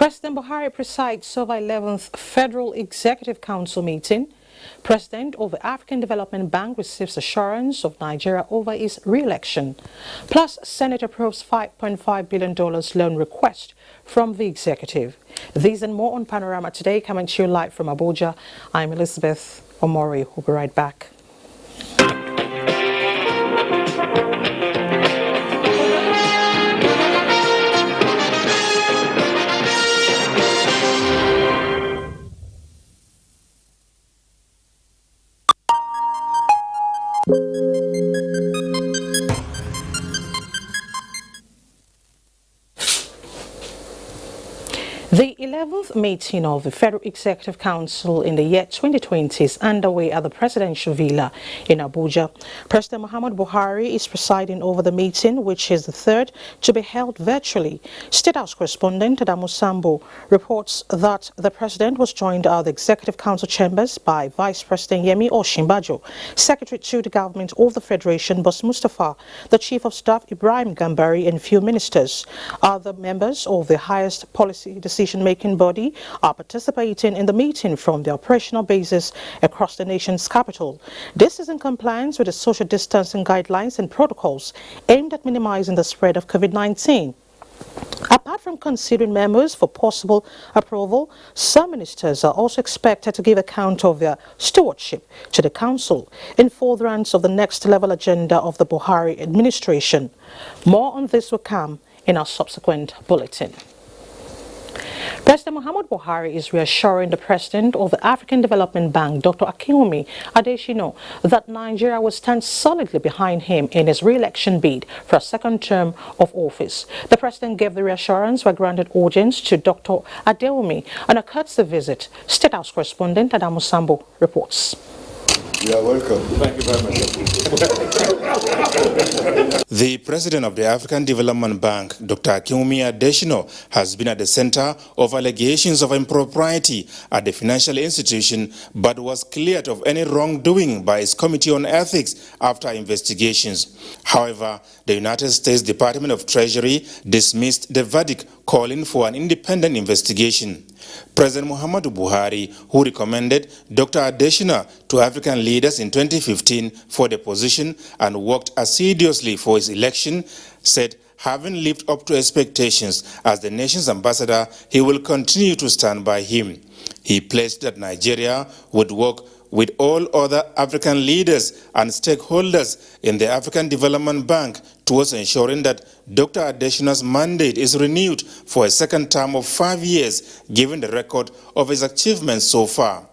President Buhari presides over 11th Federal Executive Council meeting. President of the African Development Bank receives assurance of Nigeria over his re-election. Plus, Senate approves $5.5 billion loan request from the executive. These and more on Panorama today, coming to you live from Abuja. I'm Elizabeth Omori. We'll be right back. The 11th meeting of the Federal Executive Council in the year 2020 is underway at the Presidential Villa in Abuja. President Muhammadu Buhari is presiding over the meeting, which is the third to be held virtually. State House correspondent Adamu Sambo reports that the President was joined at the Executive Council chambers by Vice President Yemi Osinbajo, Secretary to the Government of the Federation Boss Mustafa, the Chief of Staff Ibrahim Gambari, and few ministers. Other members of the highest policy decision-making body are participating in the meeting from the operational bases across the nation's capital. This is in compliance with the social distancing guidelines and protocols aimed at minimizing the spread of COVID-19. Apart from considering memos for possible approval, some ministers are also expected to give account of their stewardship to the Council in furtherance of the next level agenda of the Buhari administration. More on this will come in our subsequent bulletin. President Muhammadu Buhari is reassuring the President of the African Development Bank, Dr. Akinwumi Adesina, that Nigeria will stand solidly behind him in his re-election bid for a second term of office. The President gave the reassurance while granted audience to Dr. Adewumi on a courtesy visit. State House correspondent Adamu Sambo reports. You are welcome. Thank you very much. The president of the African Development Bank, Dr. Akinwumi Adesina, has been at the center of allegations of impropriety at the financial institution, but was cleared of any wrongdoing by its Committee on Ethics after investigations. However, the United States Department of Treasury dismissed the verdict, calling for an independent investigation. President Muhammadu Buhari, who recommended Dr. Adesina to African leaders in 2015 for the position and worked assiduously for his election, said having lived up to expectations as the nation's ambassador, he will continue to stand by him. He pledged that Nigeria would work with all other African leaders and stakeholders in the African Development Bank towards ensuring that Dr. Adesina's mandate is renewed for a second term of 5 years, given the record of his achievements so far.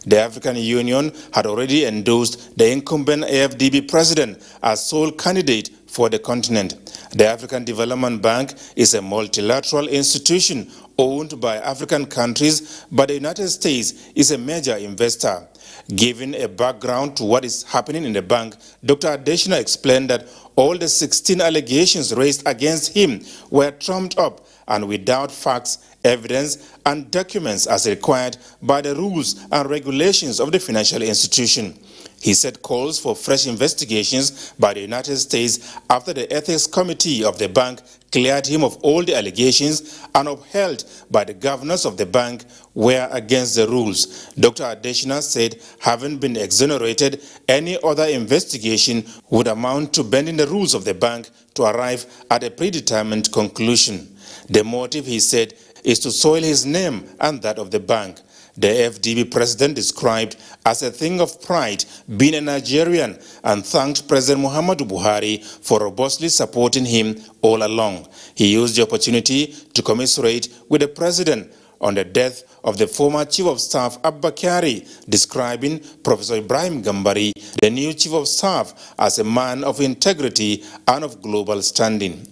The African Union had already endorsed the incumbent AFDB president as sole candidate for the continent. The African Development Bank is a multilateral institution owned by African countries, but the United States is a major investor. Giving a background to what is happening in the bank, Dr. Adesina explained that all the 16 allegations raised against him were trumped up and without facts, evidence, and documents as required by the rules and regulations of the financial institution. He said calls for fresh investigations by the United States after the Ethics Committee of the bank cleared him of all the allegations and upheld by the governors of the bank were against the rules. Dr. Adesina said having been exonerated, any other investigation would amount to bending the rules of the bank to arrive at a predetermined conclusion. The motive, he said, is to soil his name and that of the bank. The FDB president described as a thing of pride being a Nigerian and thanked President Muhammadu Buhari for robustly supporting him all along. He used the opportunity to commiserate with the president on the death of the former Chief of Staff Abubakar, describing Professor Ibrahim Gambari, the new Chief of Staff, as a man of integrity and of global standing.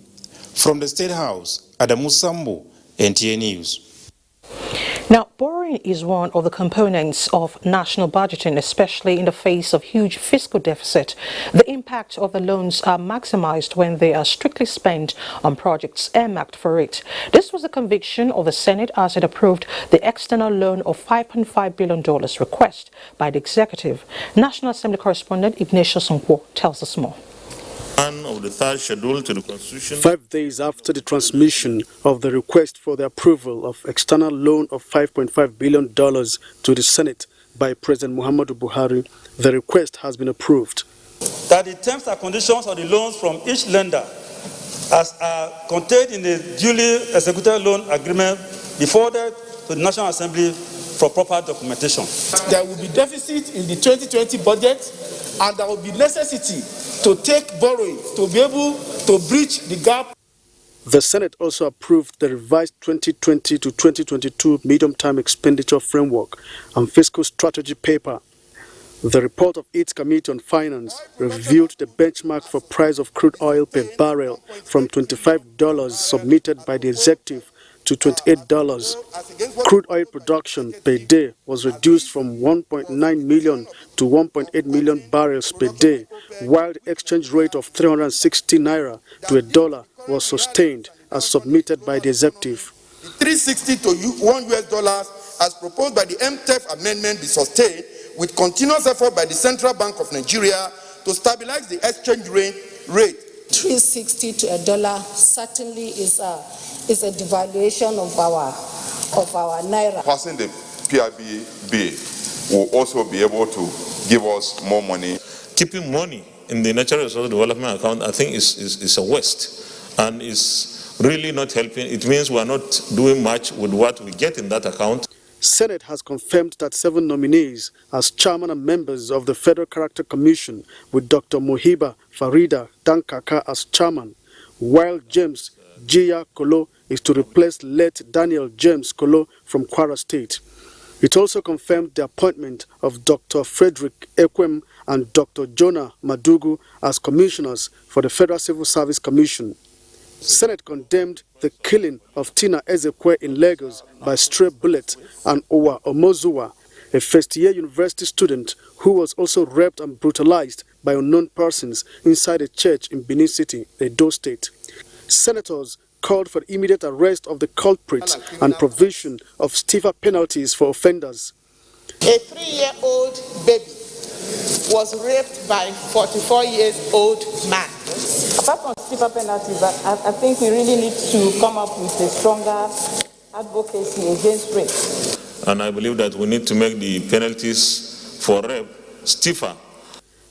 From the State House, Adamu Sambo, NTA News. Now, borrowing is one of the components of national budgeting, especially in the face of huge fiscal deficit. The impact of the loans are maximized when they are strictly spent on projects earmarked for it. This was the conviction of the Senate as it approved the external loan of $5.5 billion request by the executive. National Assembly correspondent Ignatius Nkwo tells us more. of the third schedule to the Constitution. 5 days after the transmission of the request for the approval of external loan of $5.5 billion to the Senate by President Muhammadu Buhari, the request has been approved. That the terms and conditions of the loans from each lender as are contained in the duly executed loan agreement be forwarded to the National Assembly for proper documentation. There will be deficit in the 2020 budget, and there will be necessity to take borrowing to be able to bridge the gap. The Senate also approved the revised 2020 to 2022 medium-term expenditure framework and fiscal strategy paper. The report of its Committee on Finance reviewed the benchmark for price of crude oil per barrel from $25 submitted by the executive to $28. Crude oil production per day was reduced from 1.9 million to 1.8 million barrels per day, while the exchange rate of 360 naira to a dollar was sustained as submitted by the executive. 360 to $1 as proposed by the MTEF amendment be sustained with continuous effort by the Central Bank of Nigeria to stabilize the exchange rate. 360 to a dollar certainly is a devaluation of our naira. Passing the PIB bill will also be able to give us more money. Keeping money in the natural resource development account, I think, is a waste and is really not helping. It means we are not doing much with what we get in that account. Senate has confirmed that 7 nominees as chairman and members of the Federal Character Commission, with Dr. Mohiba Farida Dankaka as chairman, while James Jiya Kolo is to replace late Daniel James Kolo from Kwara State. It also confirmed the appointment of Dr. Frederick Ekwem and Dr. Jonah Madugu as commissioners for the Federal Civil Service Commission. Senate condemned the killing of Tina Ezekwe in Lagos by stray bullet and Owa Omozuwa, a first-year university student who was also raped and brutalized by unknown persons inside a church in Benin City, Edo State. Senators called for the immediate arrest of the culprits and provision of stiffer penalties for offenders. A 3-year-old baby was raped by a 44-year-old man. Apart from stiffer penalties, I think we really need to come up with a stronger advocacy against rape. And I believe that we need to make the penalties for rape stiffer.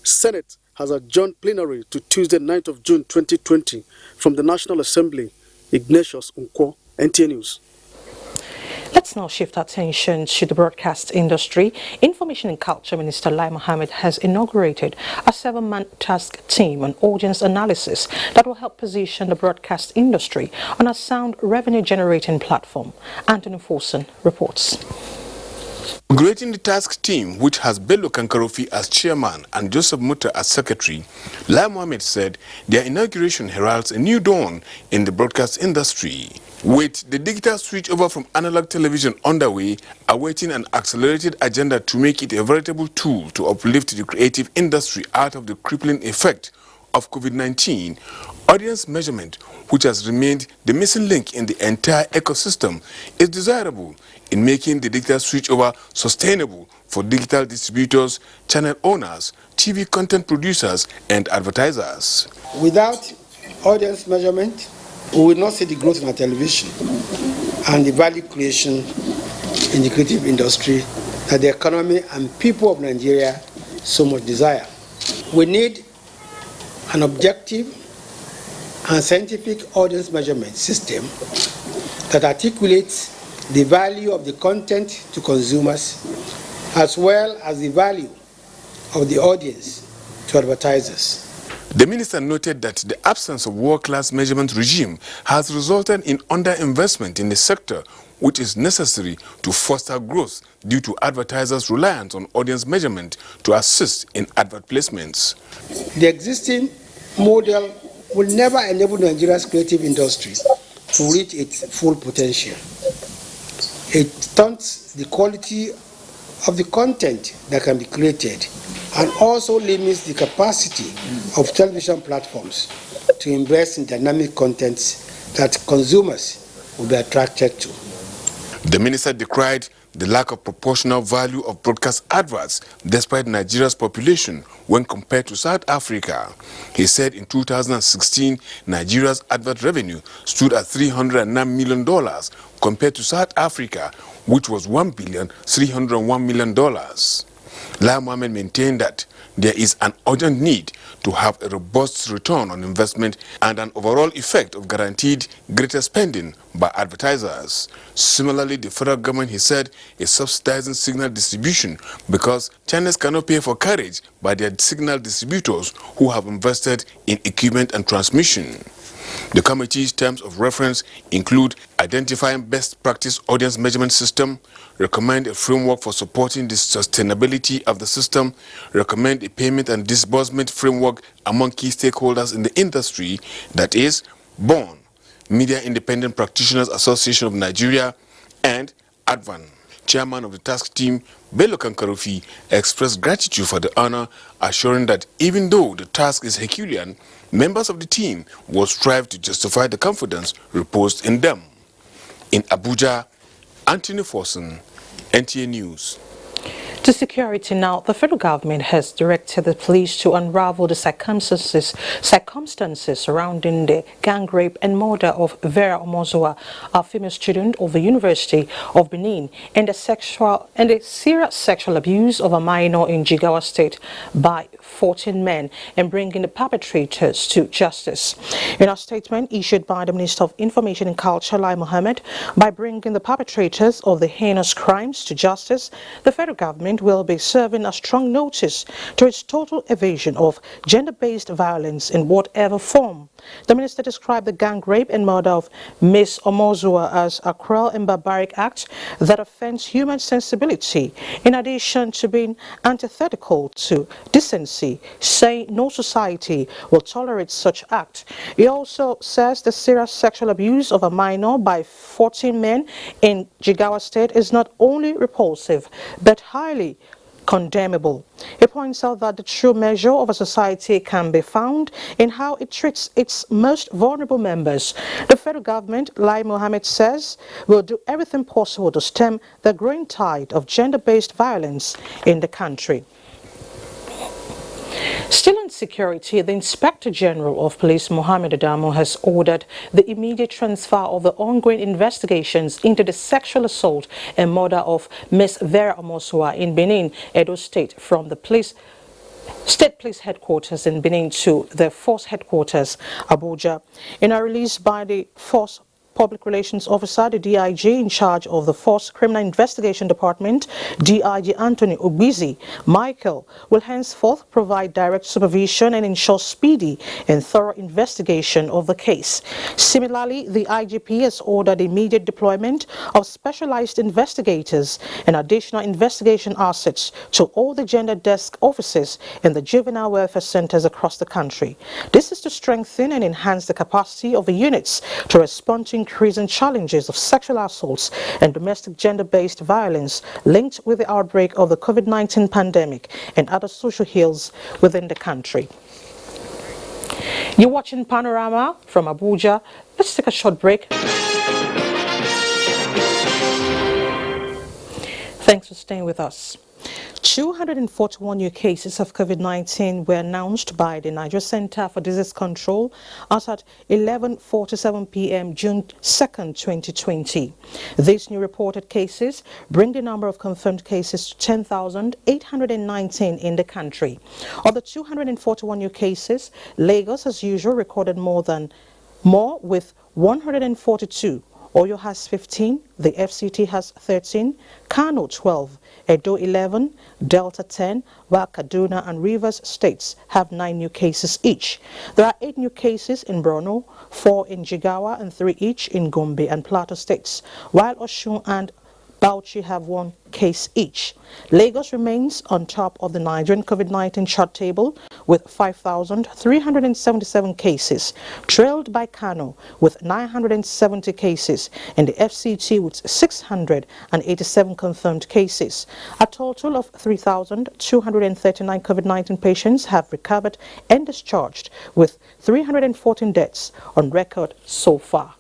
Senate has adjourned plenary to Tuesday, 9th of June 2020 from the National Assembly. Ignatius Nkwo, NTA News. Let's now shift our attention to the broadcast industry. Information and Culture Minister Lai Mohammed has inaugurated a 7-man task team on audience analysis that will help position the broadcast industry on a sound revenue-generating platform. Anthony Forson reports. Inaugurating the task team, which has Bello Kankarofi as chairman and Joseph Mutta as secretary, Lai Mohammed said their inauguration heralds a new dawn in the broadcast industry. With the digital switchover from analog television underway, awaiting an accelerated agenda to make it a veritable tool to uplift the creative industry out of the crippling effect of COVID-19, audience measurement, which has remained the missing link in the entire ecosystem, is desirable in making the digital switchover sustainable for digital distributors, channel owners, TV content producers, and advertisers. Without audience measurement, we will not see the growth in our television and the value creation in the creative industry that the economy and people of Nigeria so much desire. We need an objective and scientific audience measurement system that articulates the value of the content to consumers as well as the value of the audience to advertisers. The minister noted that the absence of world-class measurement regime has resulted in underinvestment in the sector, which is necessary to foster growth due to advertisers' reliance on audience measurement to assist in advert placements. The existing model will never enable Nigeria's creative industry to reach its full potential. It stunts the quality of the content that can be created and also limits the capacity of television platforms to invest in dynamic contents that consumers will be attracted to. The minister decried the lack of proportional value of broadcast adverts despite Nigeria's population when compared to South Africa. He said in 2016, Nigeria's advert revenue stood at $309 million compared to South Africa, which was $1,301 million. Lai Mohammed maintained that there is an urgent need to have a robust return on investment and an overall effect of guaranteed greater spending by advertisers. Similarly, the federal government, he said, is subsidizing signal distribution because channels cannot pay for carriage by their signal distributors who have invested in equipment and transmission. The committee's terms of reference include identifying best practice audience measurement system, recommend a framework for supporting the sustainability of the system, recommend a payment and disbursement framework among key stakeholders in the industry, that is, BORN, Media Independent Practitioners Association of Nigeria, and ADVAN. Chairman of the task team, Bello Kankarufi, expressed gratitude for the honor, assuring that even though the task is Herculean, members of the team will strive to justify the confidence reposed in them. In Abuja, Anthony Forson, NTA News. To security now, the federal government has directed the police to unravel the circumstances surrounding the gang rape and murder of Vera Omozoa, a female student of the University of Benin, and the serious sexual abuse of a minor in Jigawa State by 14 men, and bringing the perpetrators to justice. In a statement issued by the Minister of Information and Culture, Lai Mohammed, by bringing the perpetrators of the heinous crimes to justice, the federal government will be serving a strong notice to its total evasion of gender-based violence in whatever form. The minister described the gang rape and murder of Miss Omozoa as a cruel and barbaric act that offends human sensibility, in addition to being antithetical to decency, saying no society will tolerate such act. He also says the serious sexual abuse of a minor by 14 men in Jigawa State is not only repulsive, but highly condemnable. He points out that the true measure of a society can be found in how it treats its most vulnerable members. The federal government, Lai Mohammed says, will do everything possible to stem the growing tide of gender-based violence in the country. Still on security, the Inspector General of Police, Mohammed Adamu, has ordered the immediate transfer of the ongoing investigations into the sexual assault and murder of Miss Vera Omozoa in Benin, Edo State, from the State Police Headquarters in Benin to the Force Headquarters, Abuja. In a release by the Force Public Relations Officer, the DIG in charge of the Force Criminal Investigation Department, DIG Anthony Ogbizi Michael, will henceforth provide direct supervision and ensure speedy and thorough investigation of the case. Similarly, the IGP has ordered immediate deployment of specialized investigators and additional investigation assets to all the gender desk offices in the juvenile welfare centers across the country. This is to strengthen and enhance the capacity of the units to respond to increasing challenges of sexual assaults and domestic gender-based violence linked with the outbreak of the COVID-19 pandemic and other social ills within the country. You're watching Panorama from Abuja. Let's take a short break. Thanks for staying with us. 241 new cases of COVID-19 were announced by the Nigerian Center for Disease Control as at 11:47 p.m. June 2nd, 2020. These new reported cases bring the number of confirmed cases to 10,819 in the country. Of the 241 new cases, Lagos, as usual, recorded more with 142. Oyo has 15, the FCT has 13, Kano 12, Edo 11, Delta 10, while Kaduna and Rivers states have 9 new cases each. There are 8 new cases in Borno, 4 in Jigawa and 3 each in Gombe and Plateau states, while Osun and Bauchi have 1 case each. Lagos remains on top of the Nigerian COVID-19 chart table with 5,377 cases, trailed by Kano with 970 cases and the FCT with 687 confirmed cases. A total of 3,239 COVID-19 patients have recovered and discharged, with 314 deaths on record so far.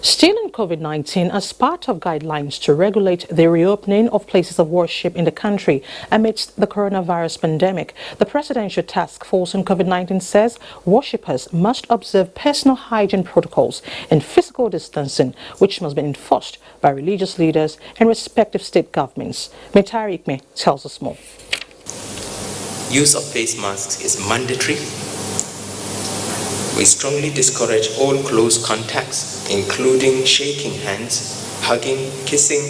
Still in COVID-19, as part of guidelines to regulate the reopening of places of worship in the country amidst the coronavirus pandemic, the Presidential Task Force on COVID-19 says worshippers must observe personal hygiene protocols and physical distancing, which must be enforced by religious leaders and respective state governments. Metari Ikme tells us more. Use of face masks is mandatory. We strongly discourage all close contacts, including shaking hands, hugging, kissing,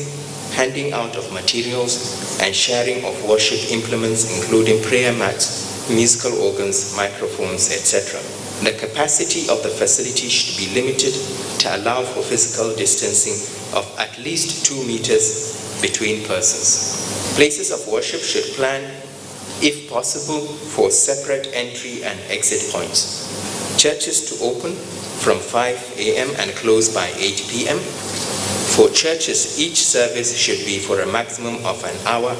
handing out of materials, and sharing of worship implements, including prayer mats, musical organs, microphones, etc. The capacity of the facility should be limited to allow for physical distancing of at least 2 meters between persons. Places of worship should plan, if possible, for separate entry and exit points. Churches to open from 5 a.m. and close by 8 p.m. For churches, each service should be for a maximum of an hour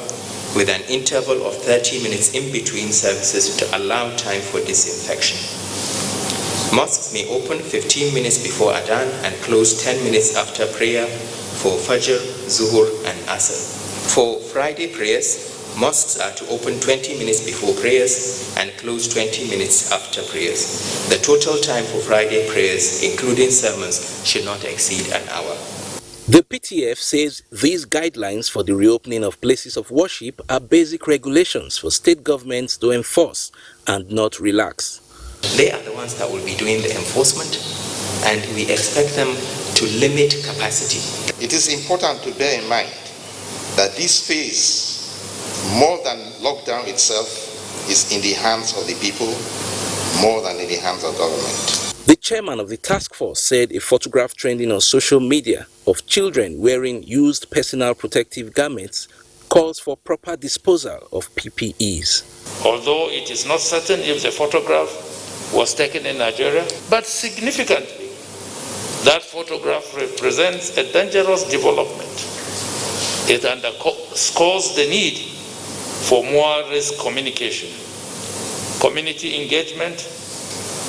with an interval of 30 minutes in between services to allow time for disinfection. Mosques may open 15 minutes before Adhan and close 10 minutes after prayer for Fajr, Zuhur and Asr. For Friday prayers, mosques are to open 20 minutes before prayers and close 20 minutes after prayers. The total time for Friday prayers, including sermons, should not exceed an hour. The PTF says these guidelines for the reopening of places of worship are basic regulations for state governments to enforce and not relax. They are the ones that will be doing the enforcement, and we expect them to limit capacity. It is important to bear in mind that this phase, more than lockdown itself, is in the hands of the people more than in the hands of government. The chairman of the task force said a photograph trending on social media of children wearing used personal protective garments calls for proper disposal of PPEs. Although it is not certain if the photograph was taken in Nigeria, but significantly, that photograph represents a dangerous development. It underscores the need for more risk communication, community engagement,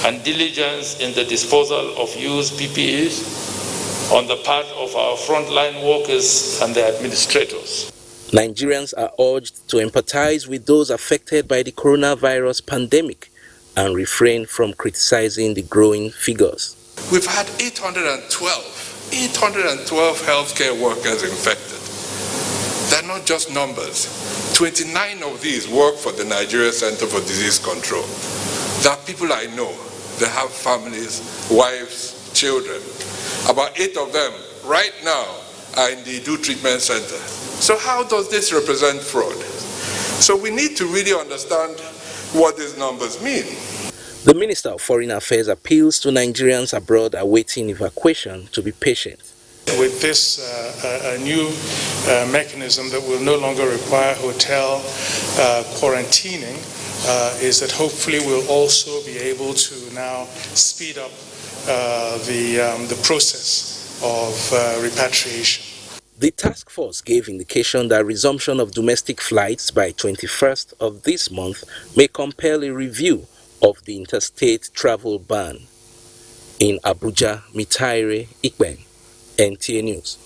and diligence in the disposal of used PPEs on the part of our frontline workers and the administrators. Nigerians are urged to empathize with those affected by the coronavirus pandemic and refrain from criticizing the growing figures. We've had 812 healthcare workers infected. They're not just numbers. 29 of these work for the Nigerian Center for Disease Control. There are people I know. They have families, wives, children. About 8 of them right now are in the Do Treatment Center. So how does this represent fraud? So we need to really understand what these numbers mean. The Minister of Foreign Affairs appeals to Nigerians abroad awaiting evacuation to be patient. With this new mechanism that will no longer require hotel quarantining, is that hopefully we'll also be able to now speed up the process of repatriation. The task force gave indication that resumption of domestic flights by 21st of this month may compel a review of the interstate travel ban. In Abuja, Mitaire Ikben, NTA News.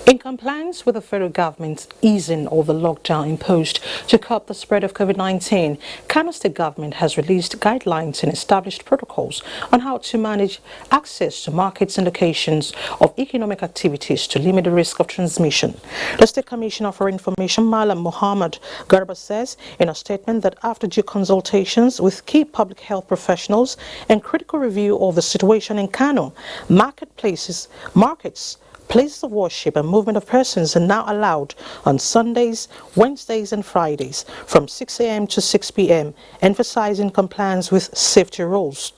In compliance with the federal government's easing of the lockdown imposed to curb the spread of COVID-19, Kano State government has released guidelines and established protocols on how to manage access to markets and locations of economic activities to limit the risk of transmission. The State Commissioner for Information, Malam Muhammad Garba, says in a statement that after due consultations with key public health professionals and critical review of the situation in Kano, markets, places of worship and movement of persons are now allowed on Sundays, Wednesdays and Fridays from 6 a.m. to 6 p.m., emphasizing compliance with safety rules.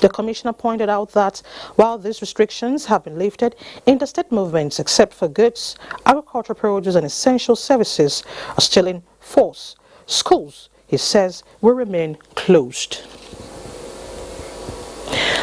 The Commissioner pointed out that while these restrictions have been lifted, interstate movements except for goods, agricultural produce and essential services are still in force. Schools, he says, will remain closed.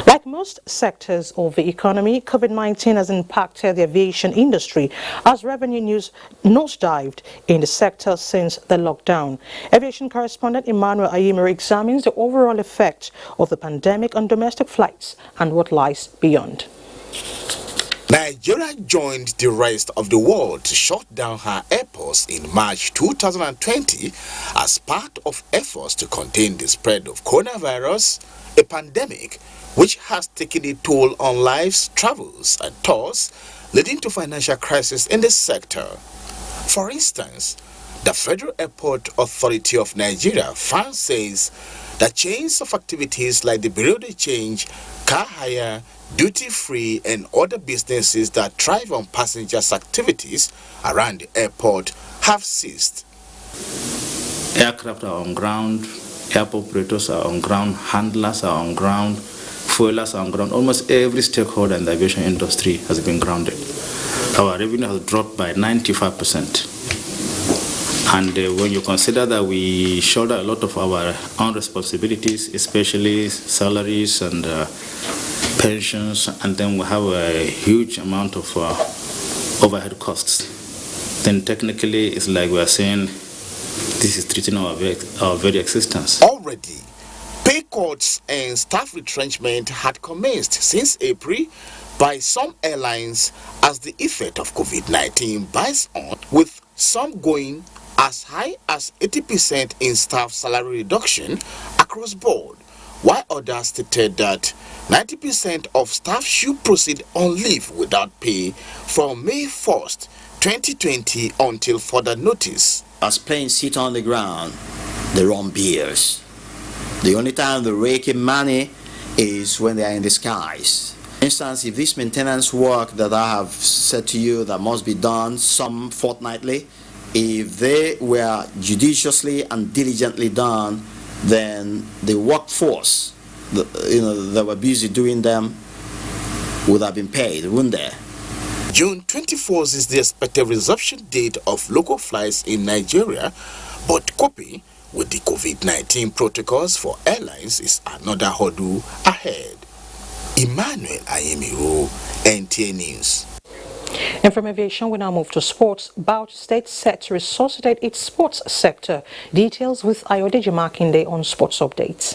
Like most sectors of the economy, COVID-19 has impacted the aviation industry as revenue nosedived in the sector since the lockdown. Aviation correspondent Emmanuel Ayimere examines the overall effect of the pandemic on domestic flights and what lies beyond. Nigeria joined the rest of the world to shut down her airports in March 2020 as part of efforts to contain the spread of coronavirus, a pandemic which has taken a toll on lives, travels, and tours, leading to financial crisis in the sector. For instance, the Federal Airport Authority of Nigeria (FAN) says that chains of activities like the Bureau de Change, car hire, duty-free and other businesses that thrive on passengers' activities around the airport have ceased. Aircraft are on ground, airport operators are on ground, handlers are on ground, fuelers are on ground. Almost every stakeholder in the aviation industry has been grounded. Our revenue has dropped by 95%. And when you consider that we shoulder a lot of our own responsibilities, especially salaries and pensions, and then we have a huge amount of overhead costs, then technically it's like we are saying this is threatening our very existence. Already, pay cuts and staff retrenchment had commenced since April by some airlines as the effect of COVID-19 bites on, with some going as high as 80% in staff salary reduction across board, while others stated that 90% of staff should proceed on leave without pay from May 1st, 2020 until further notice. As planes sit on the ground, they run beers. The only time they rake in money is when they are in the skies. For instance, if this maintenance work that I have said to you that must be done some fortnightly, if they were judiciously and diligently done, then the workforce that were busy doing them would have been paid, wouldn't they? June 24th is the expected resumption date of local flights in Nigeria, but coping with the COVID-19 protocols for airlines is another hurdle ahead. Emmanuel Ayemiro, NTA News. And from aviation, we now move to sports. Bauchi State set to resuscitate its sports sector. Details with Ayodeji Makinde on Sports Updates.